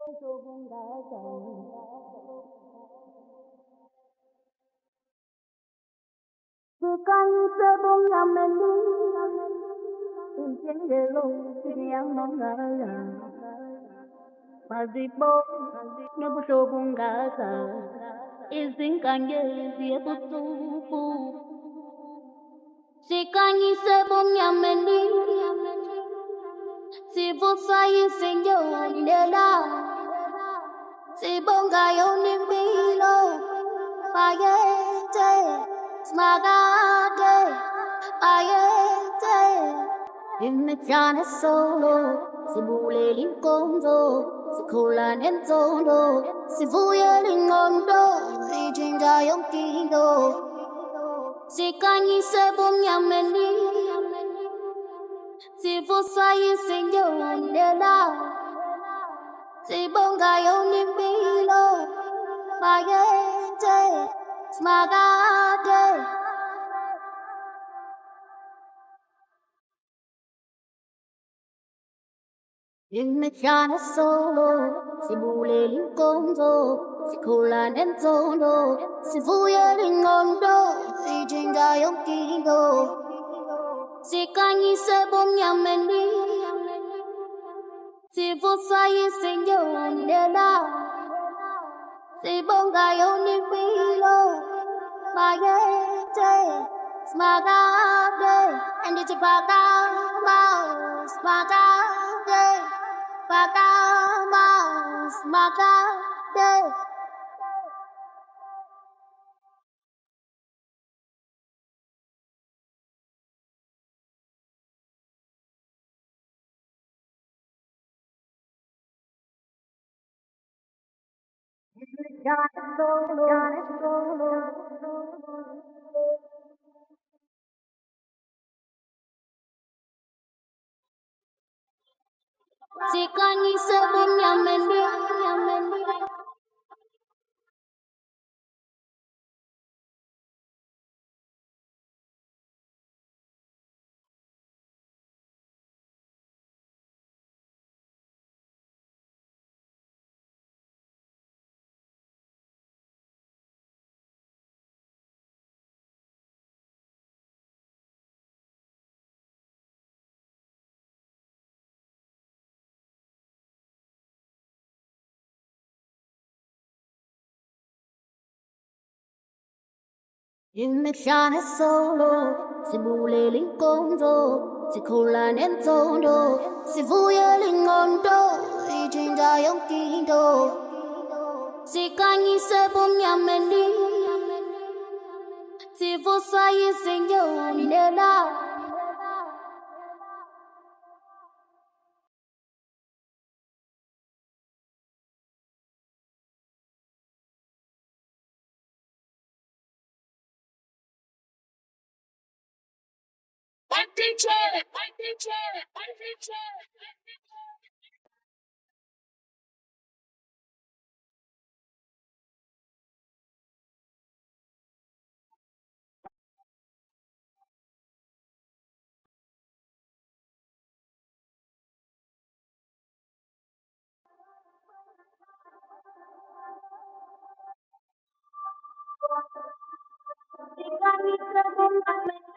Bukan sebuah meli, Kuncing gelo, yang mengala. Mazibo, nabutobong gasa. Ising kanye, siya putupu. Si kanyi sebong yameni, si busayi sinyo nila. Si bongayo nimbilo, payete, smagate, payete. Imechana solo, si bule linkonzo, si kola nenzondo, si vuye lingondo, si jinja yonkindo. Si kanyi sebong yameni, si busayi sinyo nila. Si bongayo nimbilo, payete, smagate. Imechana solo, si bule linkonzo, si kola nenzondo, si vuye lingondo, si jinja yonkindo. Si kanyi sebong yameni, si busayi sinyo nila. Si bongayo nimbilo, payete, smagate. And it's a bagama, smagate, bagama, smagate. Si kanyi sebong yameni, yameni. Imechana solo, si bule linkonzo, si kola nenzondo, si vuye lingondo, si jinja yonkindo. Si kanyi sebong yameni, si busayi sinyo nila. Si kanyi sebong yameni.